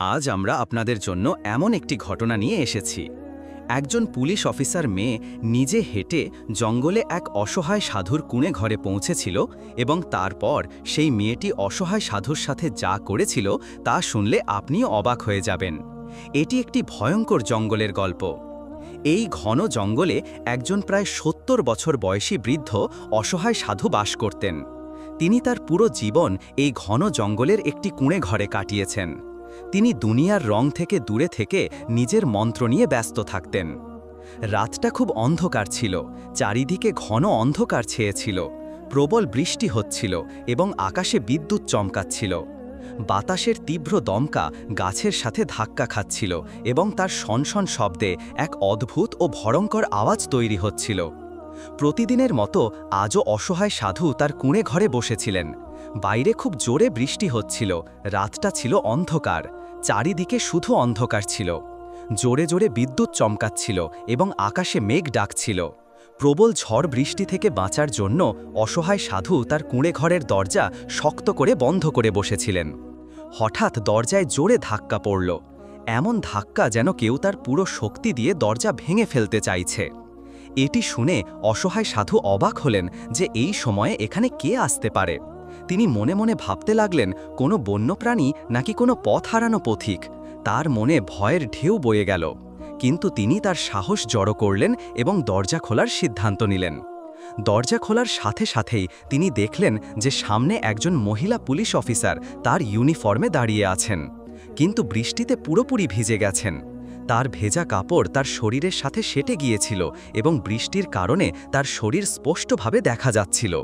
আজ আমরা আপনাদের জন্য এমন একটি ঘটনা নিয়ে এসেছি। একজন পুলিশ অফিসার মেয়ে নিজে হেঁটে জঙ্গলে এক অসহায় সাধুর কুঁড়ে ঘরে পৌঁছেছিল এবং তারপর সেই মেয়েটি অসহায় সাধুর সাথে যা করেছিল তা শুনলে আপনিও অবাক হয়ে যাবেন। এটি একটি ভয়ঙ্কর জঙ্গলের গল্প। এই ঘন জঙ্গলে একজন প্রায় ৭০ বছর বয়সী বৃদ্ধ অসহায় সাধু বাস করতেন। তিনি তার পুরো জীবন এই ঘন জঙ্গলের একটি কুঁড়ে ঘরে কাটিয়েছেন। তিনি দুনিয়ার রং থেকে দূরে থেকে নিজের মন্ত্র নিয়ে ব্যস্ত থাকতেন। রাতটা খুব অন্ধকার ছিল, চারিদিকে ঘন অন্ধকার ছেয়েছিল, প্রবল বৃষ্টি হচ্ছিল এবং আকাশে বিদ্যুৎ চমকাচ্ছিল। বাতাসের তীব্র দমকা গাছের সাথে ধাক্কা খাচ্ছিল এবং তার শনশন শব্দে এক অদ্ভুত ও ভয়ঙ্কর আওয়াজ তৈরি হচ্ছিল। প্রতিদিনের মতো আজও অসহায় সাধু তার কুঁড়ে ঘরে বসেছিলেন। বাইরে খুব জোরে বৃষ্টি হচ্ছিল, রাতটা ছিল অন্ধকার, চারিদিকে শুধু অন্ধকার ছিল। জোরে জোরে বিদ্যুৎ চমকাচ্ছিল এবং আকাশে মেঘ ডাকছিল। প্রবল ঝড় বৃষ্টি থেকে বাঁচার জন্য অসহায় সাধু তার কুঁড়ে ঘরের দরজা শক্ত করে বন্ধ করে বসেছিলেন। হঠাৎ দরজায় জোরে ধাক্কা পড়ল, এমন ধাক্কা যেন কেউ তার পুরো শক্তি দিয়ে দরজা ভেঙে ফেলতে চাইছে। এটি শুনে অসহায় সাধু অবাক হলেন যে এই সময়ে এখানে কে আসতে পারে। তিনি মনে মনে ভাবতে লাগলেন, কোনো বন্যপ্রাণী নাকি কোনো পথ হারানো পথিক। তার মনে ভয়ের ঢেউ বয়ে গেল, কিন্তু তিনি তার সাহস জড়ো করলেন এবং দরজা খোলার সিদ্ধান্ত নিলেন। দরজা খোলার সাথে সাথেই তিনি দেখলেন যে সামনে একজন মহিলা পুলিশ অফিসার তার ইউনিফর্মে দাঁড়িয়ে আছেন, কিন্তু বৃষ্টিতে পুরোপুরি ভিজে গেছেন। তার ভেজা কাপড় তার শরীরের সাথে সেটে গিয়েছিল এবং বৃষ্টির কারণে তার শরীর স্পষ্টভাবে দেখা যাচ্ছিল।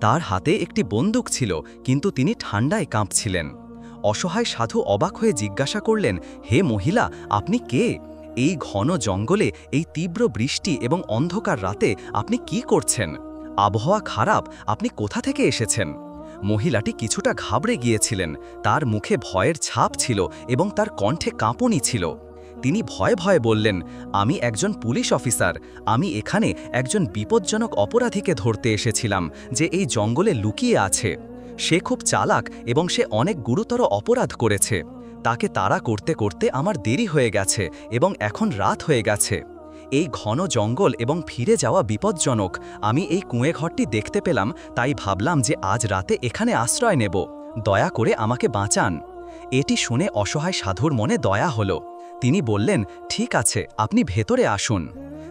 তার হাতে একটি বন্দুক ছিল, কিন্তু তিনি ঠান্ডায় কাঁপছিলেন। অসহায় সাধু অবাক হয়ে জিজ্ঞাসা করলেন, হে মহিলা, আপনি কে? এই ঘন জঙ্গলে, এই তীব্র বৃষ্টি এবং অন্ধকার রাতে আপনি কি করছেন? আবহাওয়া খারাপ, আপনি কোথা থেকে এসেছেন? মহিলাটি কিছুটা ঘাবড়ে গিয়েছিলেন, তার মুখে ভয়ের ছাপ ছিল এবং তার কণ্ঠে কাঁপুনি ছিল। তিনি ভয়ে ভয়ে বললেন, আমি একজন পুলিশ অফিসার, আমি এখানে একজন বিপজ্জনক অপরাধীকে ধরতে এসেছিলাম যে এই জঙ্গলে লুকিয়ে আছে। সে খুব চালাক এবং সে অনেক গুরুতর অপরাধ করেছে। তাকে তাড়া করতে করতে আমার দেরি হয়ে গেছে এবং এখন রাত হয়ে গেছে। এই ঘন জঙ্গল এবং ফিরে যাওয়া বিপজ্জনক। আমি এই কুঁড়ে ঘরটি দেখতে পেলাম, তাই ভাবলাম যে আজ রাতে এখানে আশ্রয় নেব। দয়া করে আমাকে বাঁচান। এটি শুনে অসহায় সাধুর মনে দয়া হলো। তিনি বললেন, ঠিক আছে, আপনি ভেতরে আসুন।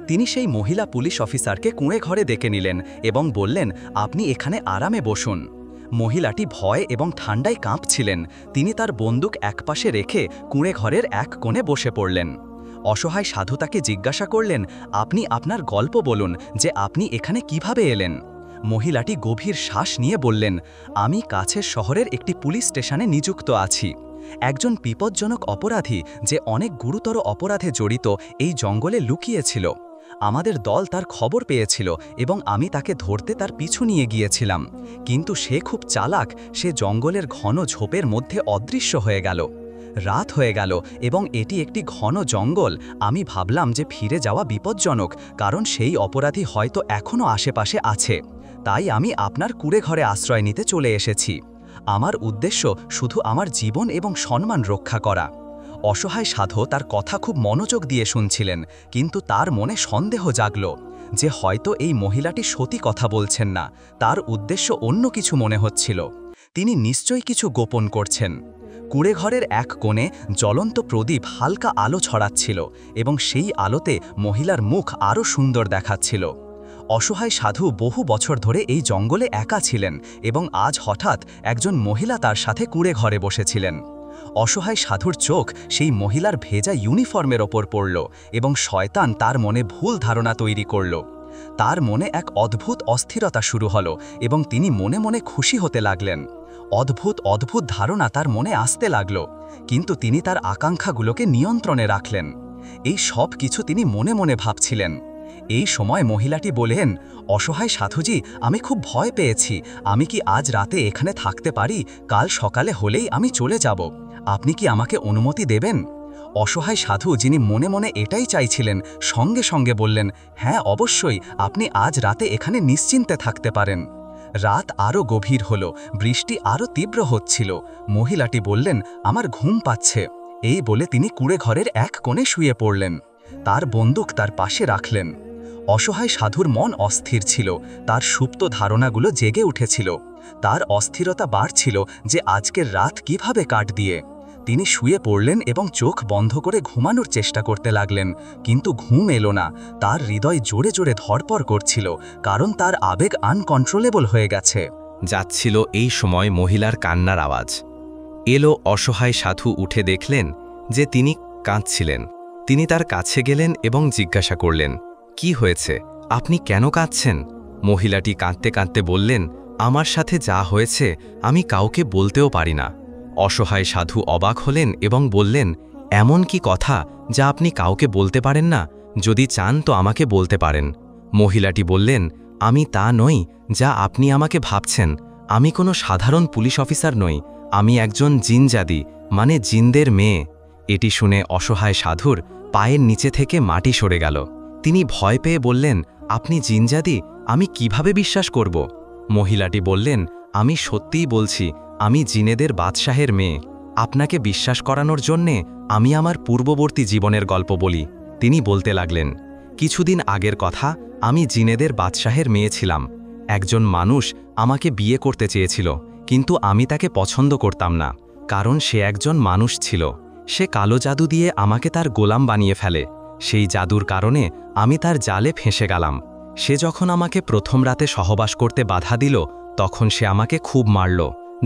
তিনি সেই মহিলা পুলিশ অফিসারকে কুঁড়ে ঘরে ডেকে নিলেন এবং বললেন, আপনি এখানে আরামে বসুন। মহিলাটি ভয় এবং ঠান্ডায় কাঁপছিলেন। তিনি তার বন্দুক একপাশে রেখে কুঁড়ে ঘরের এক কোণে বসে পড়লেন। অসহায় সাধু তাকে জিজ্ঞাসা করলেন, আপনি আপনার গল্প বলুন যে আপনি এখানে কিভাবে এলেন। মহিলাটি গভীর শ্বাস নিয়ে বললেন, আমি কাছের শহরের একটি পুলিশ স্টেশনে নিযুক্ত আছি। একজন বিপজ্জনক অপরাধী যে অনেক গুরুতর অপরাধে জড়িত এই জঙ্গলে লুকিয়েছিল। আমাদের দল তার খবর পেয়েছিল এবং আমি তাকে ধরতে তার পিছু নিয়ে গিয়েছিলাম, কিন্তু সে খুব চালাক। সে জঙ্গলের ঘন ঝোপের মধ্যে অদৃশ্য হয়ে গেল। রাত হয়ে গেল এবং এটি একটি ঘন জঙ্গল। আমি ভাবলাম যে ফিরে যাওয়া বিপজ্জনক, কারণ সেই অপরাধী হয়তো এখনও আশেপাশে আছে। তাই আমি আপনার কুঁড়ে ঘরে আশ্রয় নিতে চলে এসেছি। আমার উদ্দেশ্য শুধু আমার জীবন এবং সম্মান রক্ষা করা। অসহায় সাধু তার কথা খুব মনোযোগ দিয়ে শুনছিলেন, কিন্তু তার মনে সন্দেহ জাগল যে হয়তো এই মহিলাটি সত্যি কথা বলছেন না, তার উদ্দেশ্য অন্য কিছু মনে হচ্ছিল। তিনি নিশ্চয়ই কিছু গোপন করছেন। কুঁড়ে ঘরের এক কোণে জ্বলন্ত প্রদীপ হালকা আলো ছড়াচ্ছিল এবং সেই আলোতে মহিলার মুখ আরও সুন্দর দেখাচ্ছিল। অসহায় সাধু বহু বছর ধরে এই জঙ্গলে একা ছিলেন এবং আজ হঠাৎ একজন মহিলা তার সাথে কুঁড়ে ঘরে বসেছিলেন। অসহায় সাধুর চোখ সেই মহিলার ভেজা ইউনিফর্মের ওপর পড়ল এবং শয়তান তার মনে ভুল ধারণা তৈরি করল। তার মনে এক অদ্ভুত অস্থিরতা শুরু হলো এবং তিনি মনে মনে খুশি হতে লাগলেন। অদ্ভুত অদ্ভুত ধারণা তার মনে আসতে লাগল, কিন্তু তিনি তার আকাঙ্ক্ষাগুলোকে নিয়ন্ত্রণে রাখলেন। এই সব কিছু তিনি মনে মনে ভাবছিলেন। এই সময় মহিলাটি বললেন, অসহায় সাধুজি, আমি খুব ভয় পেয়েছি। আমি কি আজ রাতে এখানে থাকতে পারি? কাল সকালে হলেই আমি চলে যাব। আপনি কি আমাকে অনুমতি দেবেন? অসহায় সাধু, যিনি মনে মনে এটাই চাইছিলেন, সঙ্গে সঙ্গে বললেন, হ্যাঁ অবশ্যই, আপনি আজ রাতে এখানে নিশ্চিন্তে থাকতে পারেন। রাত আরও গভীর হলো, বৃষ্টি আরও তীব্র হচ্ছিল। মহিলাটি বললেন, আমার ঘুম পাচ্ছে। এই বলে তিনি কুঁড়ে ঘরের এক কোণে শুয়ে পড়লেন। তার বন্দুক তার পাশে রাখলেন। অসহায় সাধুর মন অস্থির ছিল, তার সুপ্ত ধারণাগুলো জেগে উঠেছিল। তার অস্থিরতা বাড়ছিল যে আজকের রাত কিভাবে কাট দিয়ে। তিনি শুয়ে পড়লেন এবং চোখ বন্ধ করে ঘুমানোর চেষ্টা করতে লাগলেন, কিন্তু ঘুম এলো না। তার হৃদয় জোরে জোরে ধড়পড় করছিল, কারণ তার আবেগ আনকন্ট্রোলেবল হয়ে গেছে। যাচ্ছিল এই সময় মহিলার কান্নার আওয়াজ এলো। অসহায় সাধু উঠে দেখলেন যে তিনি কাঁদছিলেন। তিনি তার কাছে গেলেন এবং জিজ্ঞাসা করলেন, কি হয়েছে, আপনি কেন কাঁদছেন? মহিলাটি কাঁদতে কাঁদতে বললেন, আমার সাথে যা হয়েছে আমি কাউকে বলতেও পারি না। অসহায় সাধু অবাক হলেন এবং বললেন, এমন কি কথা যা আপনি কাউকে বলতে পারেন না? যদি চান তো আমাকে বলতে পারেন। মহিলাটি বললেন, আমি তা নই যা আপনি আমাকে ভাবছেন। আমি কোনো সাধারণ পুলিশ অফিসার নই, আমি একজন জিনজাদি, মানে জিনদের মেয়ে। এটি শুনে অসহায় সাধুর পায়ের নিচে থেকে মাটি সরে গেল। তিনি ভয় পেয়ে বললেন, আপনি জিনজাদি? আমি কিভাবে বিশ্বাস করব? মহিলাটি বললেন, আমি সত্যিই বলছি, আমি জিনেদের বাদশাহের মেয়ে। আপনাকে বিশ্বাস করানোর জন্যে আমি আমার পূর্ববর্তী জীবনের গল্প বলি। তিনি বলতে লাগলেন, কিছুদিন আগের কথা, আমি জিনেদের বাদশাহের মেয়ে ছিলাম। একজন মানুষ আমাকে বিয়ে করতে চেয়েছিল, কিন্তু আমি তাকে পছন্দ করতাম না, কারণ সে একজন মানুষ ছিল। সে কালো জাদু দিয়ে আমাকে তার গোলাম বানিয়ে ফেলে। সেই জাদুর কারণে আমি তার জালে ফেঁসে গেলাম। সে যখন আমাকে প্রথম রাতে সহবাস করতে বাধা দিল, তখন সে আমাকে খুব মারল।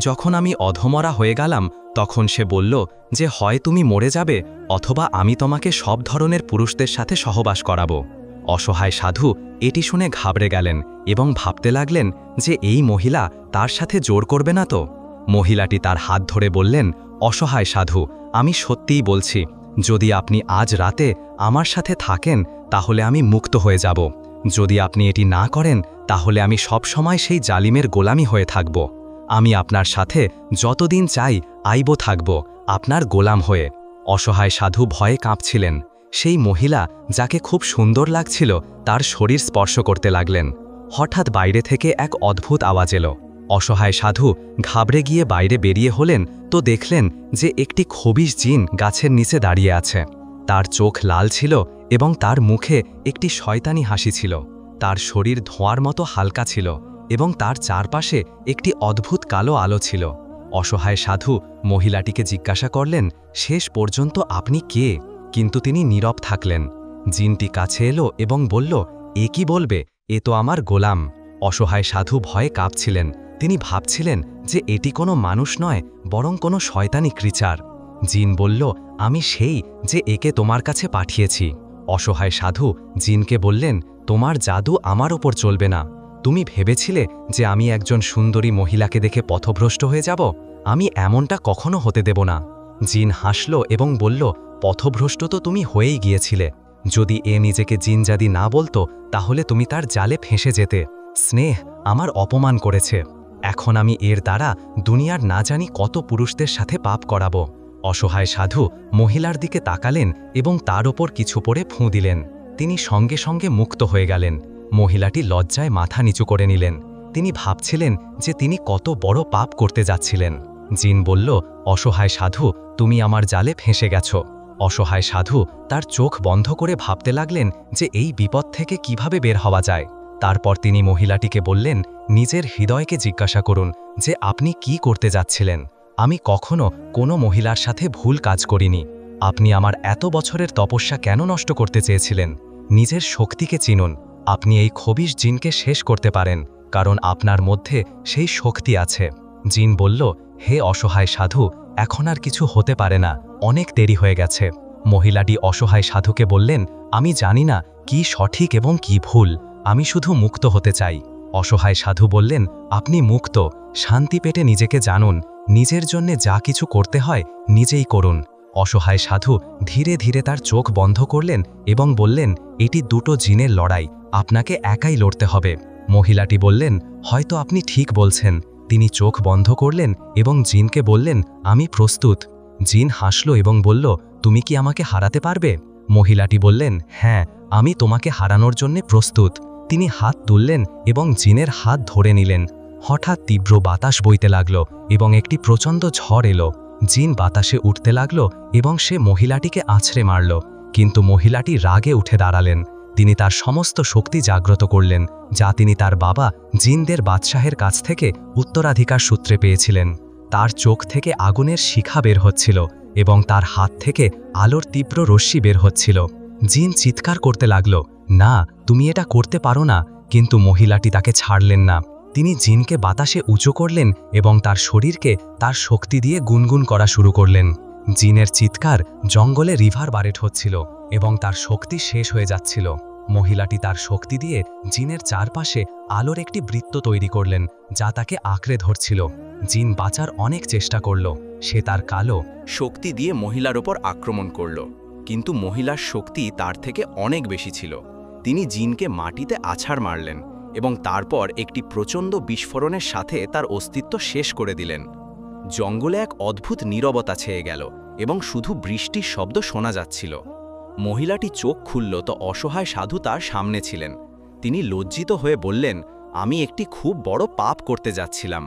যখন আমি অধমরা হয়ে গেলাম, তখন সে বলল যে হয় তুমি মরে যাবে, অথবা আমি তোমাকে সব ধরনের পুরুষদের সাথে সহবাস করাবো। অসহায় সাধু এটি শুনে ঘাবড়ে গেলেন এবং ভাবতে লাগলেন যে এই মহিলা তার সাথে জোর করবে না তো। মহিলাটি তার হাত ধরে বললেন, অসহায় সাধু, আমি সত্যিই বলছি, যদি আপনি আজ রাতে আমার সাথে থাকেন তাহলে আমি মুক্ত হয়ে যাব। যদি আপনি এটি না করেন তাহলে আমি সব সময় সেই জালিমের গোলামি হয়ে থাকব। আমি আপনার সাথে যতদিন চাই আইব থাকব, আপনার গোলাম হয়ে। অসহায় সাধু ভয়ে কাঁপছিলেন। সেই মহিলা, যাকে খুব সুন্দর লাগছিল, তার শরীর স্পর্শ করতে লাগলেন। হঠাৎ বাইরে থেকে এক অদ্ভুত আওয়াজ এলো। অসহায় সাধু ঘাবড়ে গিয়ে বাইরে বেরিয়ে হলেন তো দেখলেন যে একটি খবিশ জিন গাছের নিচে দাঁড়িয়ে আছে। তার চোখ লাল ছিল এবং তার মুখে একটি শয়তানি হাসি ছিল। তার শরীর ধোঁয়ার মতো হালকা ছিল এবং তার চারপাশে একটি অদ্ভুত কালো আলো ছিল। অসহায় সাধু মহিলাটিকে জিজ্ঞাসা করলেন, শেষ পর্যন্ত আপনি কে? কিন্তু তিনি নীরব থাকলেন। জিনটি কাছে এলো এবং বলল, এ কি বলবে, এ তো আমার গোলাম। অসহায় সাধু ভয়ে কাঁপছিলেন। তিনি ভাবছিলেন যে এটি কোনো মানুষ নয়, বরং কোনো শয়তানি ক্রিচার। জিন বলল, আমি সেই যে একে তোমার কাছে পাঠিয়েছি। অসহায় সাধু জিনকে বললেন, তোমার জাদু আমার ওপর চলবে না। তুমি ভেবেছিলে যে আমি একজন সুন্দরী মহিলাকে দেখে পথভ্রষ্ট হয়ে যাব? আমি এমনটা কখনো হতে দেব না। জিন হাসল এবং বলল, পথভ্রষ্ট তো তুমি হয়েই গিয়েছিলে। যদি এ নিজেকে জিনজাদি না বলতো তাহলে তুমি তার জালে ফেঁসে যেতে। স্নেহ আমার অপমান করেছে। এখন আমি এর দ্বারা দুনিয়ার না জানি কত পুরুষদের সাথে পাপ করাবো। অসহায় সাধু মহিলার দিকে তাকালেন এবং তার ওপর কিছু পড়ে ফুঁ দিলেন। তিনি সঙ্গে সঙ্গে মুক্ত হয়ে গেলেন। মহিলাটি লজ্জায় মাথা নিচু করে নিলেন। তিনি ভাবছিলেন যে তিনি কত বড় পাপ করতে যাচ্ছিলেন। জিন বলল, অসহায় সাধু, তুমি আমার জালে ফেঁসে গেছ। অসহায় সাধু তার চোখ বন্ধ করে ভাবতে লাগলেন যে এই বিপদ থেকে কিভাবে বের হওয়া যায়। তারপর তিনি মহিলাটিকে বললেন, নিজের হৃদয়কে জিজ্ঞাসা করুন যে আপনি কি করতে যাচ্ছিলেন। আমি কখনো কোনো মহিলার সাথে ভুল কাজ করিনি। আপনি আমার এত বছরের তপস্যা কেন নষ্ট করতে চেয়েছিলেন? নিজের শক্তিকে চিনুন। আপনি এই খবিশ জিনকে শেষ করতে পারেন, কারণ আপনার মধ্যে সেই শক্তি আছে। জিন বলল, হে অসহায় সাধু, এখন আর কিছু হতে পারে না, অনেক দেরি হয়ে গেছে। মহিলাটি অসহায় সাধুকে বললেন, আমি জানি না কি সঠিক এবং কি ভুল, আমি শুধু মুক্ত হতে চাই। অসহায় সাধু বললেন, আপনি মুক্ত, শান্তি পেটে নিজেকে জানুন। নিজের জন্যে যা কিছু করতে হয় নিজেই করুন। অসহায় সাধু ধীরে ধীরে তার চোখ বন্ধ করলেন এবং বললেন, এটি দুটো জিনের লড়াই, আপনাকে একাই লড়তে হবে। মহিলাটি বললেন, হয়তো আপনি ঠিক বলছেন। তিনি চোখ বন্ধ করলেন এবং জিনকে বললেন, আমি প্রস্তুত। জিন হাসল এবং বলল, তুমি কি আমাকে হারাতে পারবে? মহিলাটি বললেন, হ্যাঁ, আমি তোমাকে হারানোর জন্য প্রস্তুত। তিনি হাত তুললেন এবং জিনের হাত ধরে নিলেন। হঠাৎ তীব্র বাতাস বইতে লাগল এবং একটি প্রচণ্ড ঝড় এলো। জিন বাতাসে উঠতে লাগল এবং সে মহিলাটিকে আছড়ে মারল, কিন্তু মহিলাটি রাগে উঠে দাঁড়ালেন। তিনি তার সমস্ত শক্তি জাগ্রত করলেন, যা তিনি তার বাবা জিনদের বাদশাহের কাছ থেকে উত্তরাধিকার সূত্রে পেয়েছিলেন। তার চোখ থেকে আগুনের শিখা বের হচ্ছিল এবং তার হাত থেকে আলোর তীব্র রশ্মি বের হচ্ছিল। জিন চিৎকার করতে লাগল, না, তুমি এটা করতে পারো না, কিন্তু মহিলাটি তাকে ছাড়লেন না। তিনি জিনকে বাতাসে উঁচু করলেন এবং তার শরীরকে তার শক্তি দিয়ে গুনগুন করা শুরু করলেন। জিনের চিৎকার জঙ্গলে রিভার বারেট হচ্ছিল এবং তার শক্তি শেষ হয়ে যাচ্ছিল। মহিলাটি তার শক্তি দিয়ে জিনের চারপাশে আলোর একটি বৃত্ত তৈরি করলেন, যা তাকে আঁকড়ে ধরছিল। জিন বাঁচার অনেক চেষ্টা করল। সে তার কালো শক্তি দিয়ে মহিলার ওপর আক্রমণ করল, কিন্তু মহিলার শক্তি তার থেকে অনেক বেশি ছিল। তিনি জিনকে মাটিতে আছাড় মারলেন এবং তারপর একটি প্রচণ্ড বিস্ফোরণের সাথে তার অস্তিত্ব শেষ করে দিলেন। জঙ্গলে এক অদ্ভুত নীরবতা ছেয়ে গেল এবং শুধু বৃষ্টির শব্দ শোনা যাচ্ছিল। মহিলাটি চোখ খুলল তো অসহায় সাধু তার সামনে ছিলেন। তিনি লজ্জিত হয়ে বললেন, আমি একটি খুব বড় পাপ করতে যাচ্ছিলাম।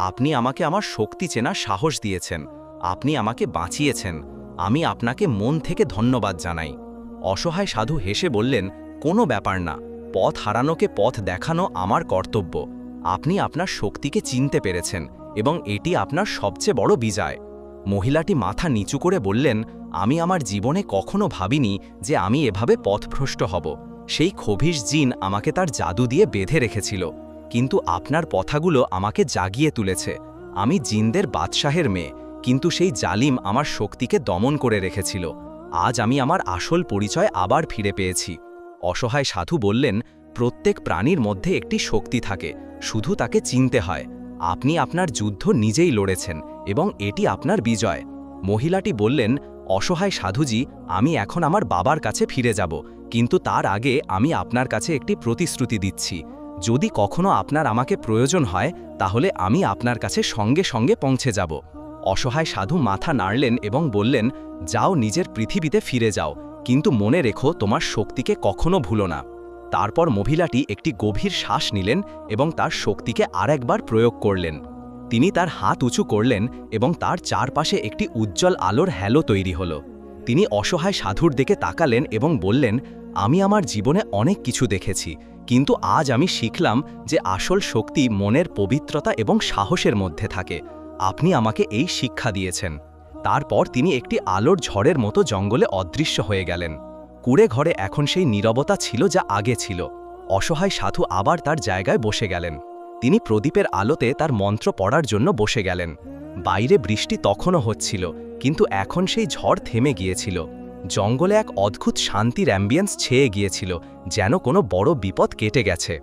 আপনি আমাকে আমার শক্তি চেনার সাহস দিয়েছেন, আপনি আমাকে বাঁচিয়েছেন। আমি আপনাকে মন থেকে ধন্যবাদ জানাই। অসহায় সাধু হেসে বললেন, কোনো ব্যাপার না, পথ হারানোকে পথ দেখানো আমার কর্তব্য। আপনি আপনার শক্তিকে চিনতে পেরেছেন এবং এটি আপনার সবচেয়ে বড় বিজয়। মহিলাটি মাথা নিচু করে বললেন, আমি আমার জীবনে কখনো ভাবিনি যে আমি এভাবে পথভ্রষ্ট হব। সেই খবিশ জিন আমাকে তার জাদু দিয়ে বেঁধে রেখেছিল, কিন্তু আপনার কথাগুলো আমাকে জাগিয়ে তুলেছে। আমি জিনদের বাদশাহের মেয়ে, কিন্তু সেই জালিম আমার শক্তিকে দমন করে রেখেছিল। আজ আমি আমার আসল পরিচয় আবার ফিরে পেয়েছি। অসহায় সাধু বললেন, প্রত্যেক প্রাণীর মধ্যে একটি শক্তি থাকে, শুধু তাকে চিনতে হয়। আপনি আপনার যুদ্ধ নিজেই লড়েছেন এবং এটি আপনার বিজয়। মহিলাটি বললেন, অসহায় সাধুজি, আমি এখন আমার বাবার কাছে ফিরে যাব, কিন্তু তার আগে আমি আপনার কাছে একটি প্রতিশ্রুতি দিচ্ছি। যদি কখনো আপনার আমাকে প্রয়োজন হয়, তাহলে আমি আপনার কাছে সঙ্গে সঙ্গে পৌঁছে যাব। অসহায় সাধু মাথা নাড়লেন এবং বললেন, যাও, নিজের পৃথিবীতে ফিরে যাও, কিন্তু মনে রেখো তোমার শক্তিকে কখনো ভুলো না। তারপর মহিলাটি একটি গভীর শ্বাস নিলেন এবং তার শক্তিকে আরেকবার প্রয়োগ করলেন। তিনি তার হাত উঁচু করলেন এবং তার চারপাশে একটি উজ্জ্বল আলোর হ্যালো তৈরি হলো। তিনি অসহায় সাধুর দিকে তাকালেন এবং বললেন, আমি আমার জীবনে অনেক কিছু দেখেছি, কিন্তু আজ আমি শিখলাম যে আসল শক্তি মনের পবিত্রতা এবং সাহসের মধ্যে থাকে। আপনি আমাকে এই শিক্ষা দিয়েছেন। তারপর তিনি একটি আলোর ঝড়ের মতো জঙ্গলে অদৃশ্য হয়ে গেলেন। কুঁড়ে ঘরে এখন সেই নীরবতা ছিল যা আগে ছিল। অসহায় সাধু আবার তার জায়গায় বসে গেলেন। তিনি প্রদীপের আলোতে তার মন্ত্র পড়ার জন্য বসে গেলেন। বাইরে বৃষ্টি তখনও হচ্ছিল, কিন্তু এখন সেই ঝড় থেমে গিয়েছিল। জঙ্গলে এক অদ্ভুত শান্তির অ্যাম্বিয়েন্স ছেয়ে গিয়েছিল, যেন কোনো বড় বিপদ কেটে গেছে।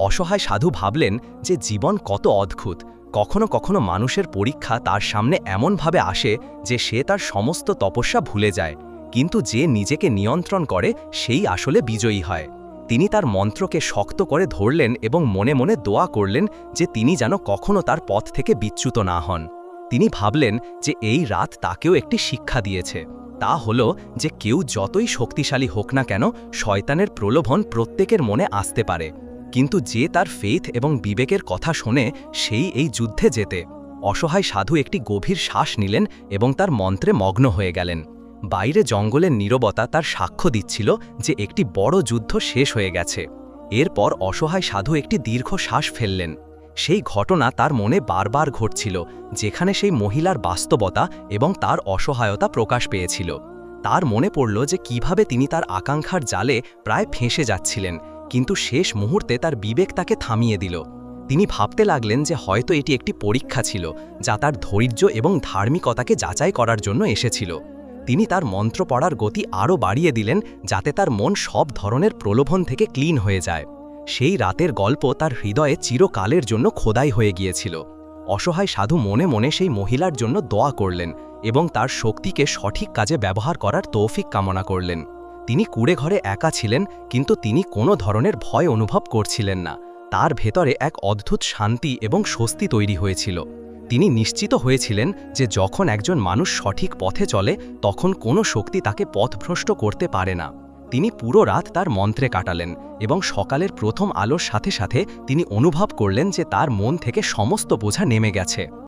অসহায় সাধু ভাবলেন যে জীবন কত অদ্ভুত। কখনো কখনো মানুষের পরীক্ষা তার সামনে এমনভাবে আসে যে সে তার সমস্ত তপস্যা ভুলে যায়, কিন্তু যে নিজেকে নিয়ন্ত্রণ করে সেই আসলে বিজয়ী হয়। তিনি তার মন্ত্রকে শক্ত করে ধরলেন এবং মনে মনে দোয়া করলেন যে তিনি যেন কখনো তার পথ থেকে বিচ্যুত না হন। তিনি ভাবলেন যে এই রাত তাকেও একটি শিক্ষা দিয়েছে। তা হলো যে কেউ যতই শক্তিশালী হোক না কেন, শয়তানের প্রলোভন প্রত্যেকের মনে আসতে পারে, কিন্তু যে তার ফেথ এবং বিবেকের কথা শোনে সেই এই যুদ্ধে জেতে। অসহায় সাধু একটি গভীর শ্বাস নিলেন এবং তার মন্ত্রে মগ্ন হয়ে গেলেন। বাইরে জঙ্গলের নীরবতা তার সাক্ষ্য দিচ্ছিল যে একটি বড় যুদ্ধ শেষ হয়ে গেছে। এরপর অসহায় সাধু একটি দীর্ঘ শ্বাস ফেললেন। সেই ঘটনা তার মনে বারবার ঘটছিল, যেখানে সেই মহিলার বাস্তবতা এবং তার অসহায়তা প্রকাশ পেয়েছিল। তার মনে পড়ল যে কিভাবে তিনি তার আকাঙ্ক্ষার জালে প্রায় ফেঁসে যাচ্ছিলেন, কিন্তু শেষ মুহূর্তে তার বিবেক তাকে থামিয়ে দিল। তিনি ভাবতে লাগলেন যে হয়তো এটি একটি পরীক্ষা ছিল, যা তার ধৈর্য এবং ধার্মিকতাকে যাচাই করার জন্য এসেছিল। তিনি তার মন্ত্র পড়ার গতি আরও বাড়িয়ে দিলেন, যাতে তার মন সব ধরনের প্রলোভন থেকে ক্লিন হয়ে যায়। সেই রাতের গল্প তার হৃদয়ে চিরকালের জন্য খোদাই হয়ে গিয়েছিল। অসহায় সাধু মনে মনে সেই মহিলার জন্য দোয়া করলেন এবং তার শক্তিকে সঠিক কাজে ব্যবহার করার তৌফিক কামনা করলেন। তিনি কুঁড়ে ঘরে একা ছিলেন, কিন্তু তিনি কোনো ধরনের ভয় অনুভব করছিলেন না। তার ভেতরে এক অদ্ভুত শান্তি এবং স্বস্তি তৈরি হয়েছিল। তিনি নিশ্চিত হয়েছিলেন যে যখন একজন মানুষ সঠিক পথে চলে, তখন কোনো শক্তি তাকে পথভ্রষ্ট করতে পারে না। তিনি পুরো রাত তার মন্ত্রে কাটালেন এবং সকালের প্রথম আলোর সাথে সাথে তিনি অনুভব করলেন যে তার মন থেকে সমস্ত বোঝা নেমে গেছে।